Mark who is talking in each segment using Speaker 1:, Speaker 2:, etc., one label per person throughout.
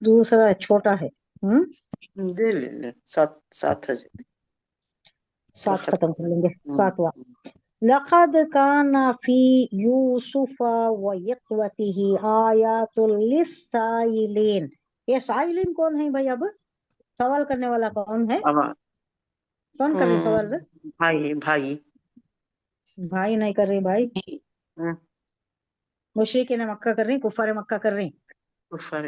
Speaker 1: दूसरा छोटा है।
Speaker 2: दे ले 7
Speaker 1: सात
Speaker 2: लखत।
Speaker 1: खत्म कर लेंगे, सातवां। लक़द कान फी यूसुफ व इख्वतिही आयातुल लिस्साइलिन। ये साइलिन कौन है भाई? अब सवाल करने वाला कौन है?
Speaker 2: अब
Speaker 1: कौन कर रही सवाल?
Speaker 2: भाई भाई।
Speaker 1: भाई नहीं कर रही भाई,
Speaker 2: हम्म,
Speaker 1: मुशरिकीन मक्का कर रही, कुफार मक्का कर रही।
Speaker 2: अच्छा।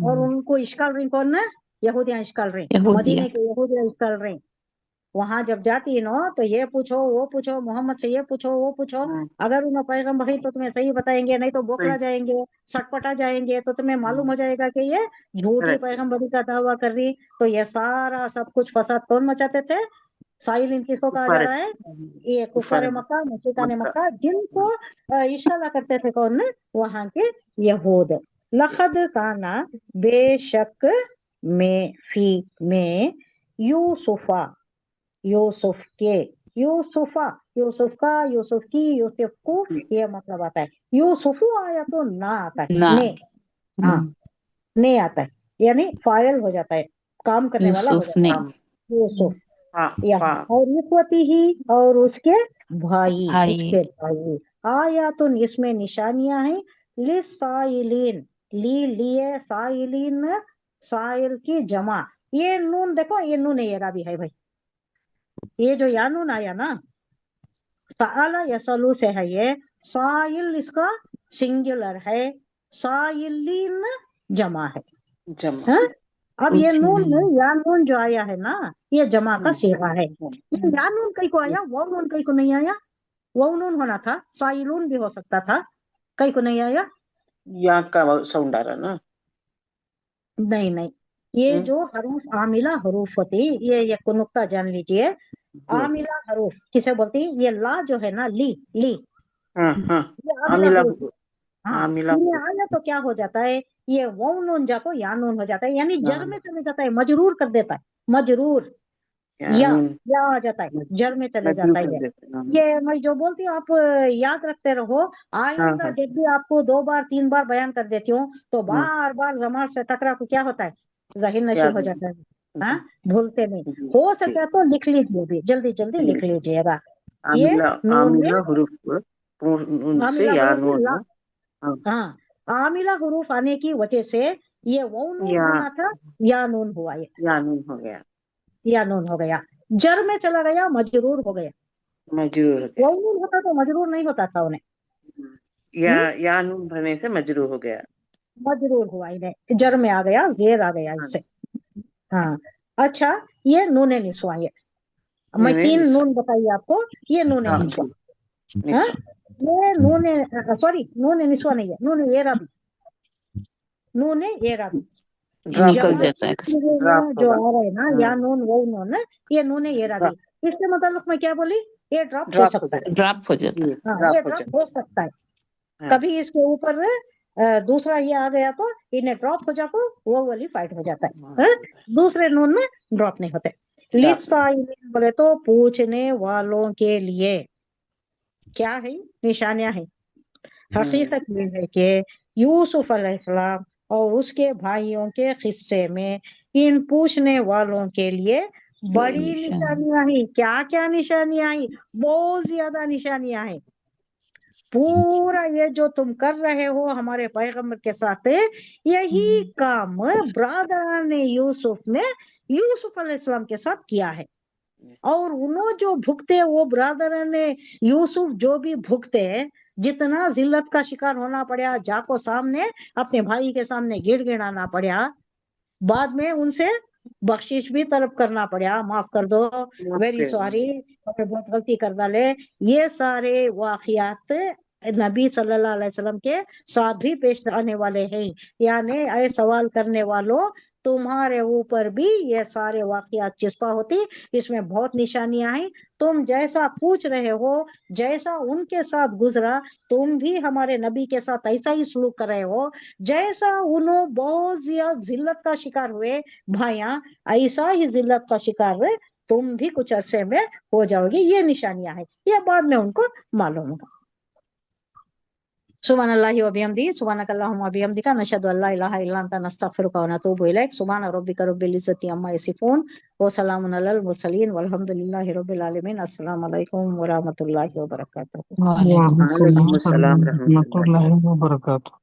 Speaker 1: और उनको इश्काल रही कौन है? यहूदियां इश्काल रही,
Speaker 3: यहूदिया।
Speaker 1: मदीने के यहूदियां इश्काल रही। वहां जब जाती है ना तो ये पूछो वो पूछो, मोहम्मद से ये पूछो वो पूछो। अगर उन्हें पैगम्बर है तो तुम्हें सही बताएंगे, नहीं तो बोखला जाएंगे, सटपटा जाएंगे। तो तुम्हें मालूम हो जाएगा कि ये झूठी पैगम्बरी का दावा कर रही। तो ये सारा सब कुछ फसाद कौन मचाते थे? साइलिन किसको कहा जा रहा है? ये कुफार मक्का, मुशरिकाने मक्का, जिनको इशारा करते थे कौन? वहां के यहूद। लखद काना, बेशक में, फी में, यूसुफा, यूसुफ के, यूसुफा, यूसुफ का, यूसुफ की, यूसुफ को, ये मतलब आता है। यूसुफु आया तो ना आता है,
Speaker 3: ना।
Speaker 1: ने। हाँ, ने आता है, यानी फाइल हो जाता है, काम करने वाला हो
Speaker 3: यूसुफ
Speaker 1: जाता
Speaker 3: ने।
Speaker 1: है। यूसुफ यहाँ, और इखवती ही, और उसके भाई,
Speaker 3: भाई।
Speaker 1: उसके भाई। आयातुन, इसमें निशानियां हैं। लिसाइलिन, ली लिए, साइलिन, साइल की जमा। ये नून देखो, ये नून ये भी है भाई। ये जो या नून आया ना, साला यसलू से है ये। साइल इसका सिंगुलर है, साइलिन जमा है।
Speaker 2: जमा।
Speaker 1: हाँ? अब ये
Speaker 3: कुछ
Speaker 1: नून
Speaker 3: नहीं।
Speaker 1: में या नून जो आया है ना, ये जमा का सीगा है। ये या नून कई को आया, वो नून कई को नहीं आया। वो नून होना था, साइलून भी हो सकता था, कई को नहीं आया।
Speaker 2: यहाँ का साउंड आ रहा ना।
Speaker 1: नहीं नहीं, ये जो हरूफ आमिला हरूफ होती, ये को नुक्ता जान लीजिए। आमिला हरूफ किसे बोलती? ये ला जो है ना, ली, ली,
Speaker 2: हाँ हाँ।
Speaker 1: ये आमिला
Speaker 2: आमिला
Speaker 1: हरूफ। हाँ,
Speaker 2: आमिला
Speaker 1: इन्हें आया तो क्या हो जाता है? ये वो नून जाको या नून हो जाता है, यानी जर में चले जाता है, मजरूर कर देता है, मजरूर। या
Speaker 2: नून
Speaker 1: या आ जाता है, जड़ में चले
Speaker 2: मजबूर
Speaker 1: जाता है
Speaker 2: कर
Speaker 1: ये।
Speaker 2: देते हैं।
Speaker 1: ये मैं जो बोलती हूँ आप याद रखते रहो।
Speaker 2: हाँ
Speaker 1: आइंदा
Speaker 2: हाँ।
Speaker 1: जब भी आपको 2 बार 3 बार बयान कर देती हूँ तो बार बार जमात से टकरा को क्या होता है? जहीन नशीन
Speaker 2: याद
Speaker 1: हो जाता है। हाँ, भूलते नहीं। हो सके तो लिख लीजिए भी, जल्दी जल्दी लिख लीजिएगा। ये
Speaker 2: आमिला
Speaker 1: नून में
Speaker 2: आमिला हुरूफ पूर्ण उनसे
Speaker 1: आमिला
Speaker 2: या
Speaker 1: हरूफ में ला।
Speaker 2: नून। हाँ।
Speaker 1: हाँ, आमिला हरूफ आने की वजह से ये वो नून
Speaker 2: या
Speaker 1: होना था, या नून हुआ ये,
Speaker 2: या नून हो गया,
Speaker 1: या नून हो गया। जर में चला गया, मजरूर हो गया।
Speaker 2: मजरूर हो गया।
Speaker 1: वो नून होता तो मजरूर नहीं होता था उन्हें।
Speaker 2: या नून भरने से मजरूर हो गया।
Speaker 1: मजरूर हुआ, इन्हें जर में आ गया, घेर आ गया
Speaker 2: हाँ।
Speaker 1: इससे। हाँ। अच्छा, ये नूने निस्वा, ये मैं
Speaker 2: नहीं
Speaker 1: 3
Speaker 2: नहीं,
Speaker 1: नून बताइए आपको। ये नूने
Speaker 2: हाँ
Speaker 1: निस्वा।
Speaker 2: जी।
Speaker 1: हाँ,
Speaker 2: निस्वा।
Speaker 1: ये नूने, सॉरी, नूने निस्वा नहीं है, नूने ये रबी, नूने ये रबी।
Speaker 2: ड्रॉप
Speaker 3: निकल
Speaker 2: हो
Speaker 3: जाता है।
Speaker 2: ड्रॉप
Speaker 1: जो
Speaker 2: होगा।
Speaker 1: आ रहा है ना, या
Speaker 2: हाँ।
Speaker 1: नून वो नून, ये नूने ये रबी। इसके मतलब मैं क्या बोली? ये ड्रॉप हो
Speaker 2: ड्रॉप हो
Speaker 1: सकता है।
Speaker 2: जाए।
Speaker 3: ड्रॉप हो जाता
Speaker 2: जी
Speaker 3: है।
Speaker 1: हाँ, ये
Speaker 2: ड्रॉप हो
Speaker 1: ड्रॉप
Speaker 2: जाए।
Speaker 1: हो सकता है।
Speaker 2: हाँ।
Speaker 1: कभी इसके ऊपर दूसरा ये आ गया तो इन्हें ड्रॉप हो जाको, वो वाली फाइट हो जाता है। हाँ? दूसरे नून में ड्रॉप नहीं होते। लिस्साइलिन बोले तो पूछने वालों के लिए। क्या है? निशानियां हैं। हकीकत ये है कि यूसुफ अलैहिस्सलाम और उसके भाइयों के किस्से में इन पूछने वालों के लिए बड़ी निशानियां हैं। क्या क्या निशानियां हैं? बहुत ज्यादा निशानियां हैं। पूरा ये जो तुम कर रहे हो हमारे पैगंबर के साथ, यही काम ब्रादर ने यूसुफ अलैहिस्सलाम के साथ किया है। और उन्होंने जो भुगते, वो ब्रादर ने यूसुफ जो भी भुगते, जितना जिल्लत का शिकार होना पड़ा, जाको सामने अपने भाई के सामने गिड़गिड़ाना पड़ा, बाद में उनसे बख्शिश भी तलब करना पड़ा, माफ कर दो, वेरी सॉरी, हमें बहुत गलती कर डाले। ये सारे वाकयात नबी सल्लल्लाहु अलैहि वसल्लम के साथ भी पेश आने वाले हैं। यानी ऐ सवाल करने वालों, तुम्हारे ऊपर भी ये सारे वाकयात चिस्पा होती। इसमें बहुत निशानियां हैं। तुम जैसा पूछ रहे हो, जैसा उनके साथ गुजरा, तुम भी हमारे नबी के साथ ऐसा ही सलूक कर रहे हो। जैसा उन्होंने बहुत ज्यादा जिल्लत का शिकार हुए भाइया, ऐसा ही जिल्लत का शिकार हुए तुम भी कुछ अरसे में हो जाओगे। ये निशानियां हैं, ये बाद में उनको मालूम होगा। سبحان اللہ و بحمدی سبحانک اللہم و بحمدک نشہد ان لا الہ الا انت نستغفرک و نتوب الیک سبحان ربک رب العزت عما یصفون وسلام علی المرسلین والحمد للہ رب العالمین السلام علیکم ورحمۃ اللہ وبرکاتہ
Speaker 3: وعلیکم
Speaker 2: وعلیکم
Speaker 3: السلام
Speaker 2: السلام ورحمۃ
Speaker 3: ورحمۃ
Speaker 2: اللہ
Speaker 3: اللہ وبرکاتہ.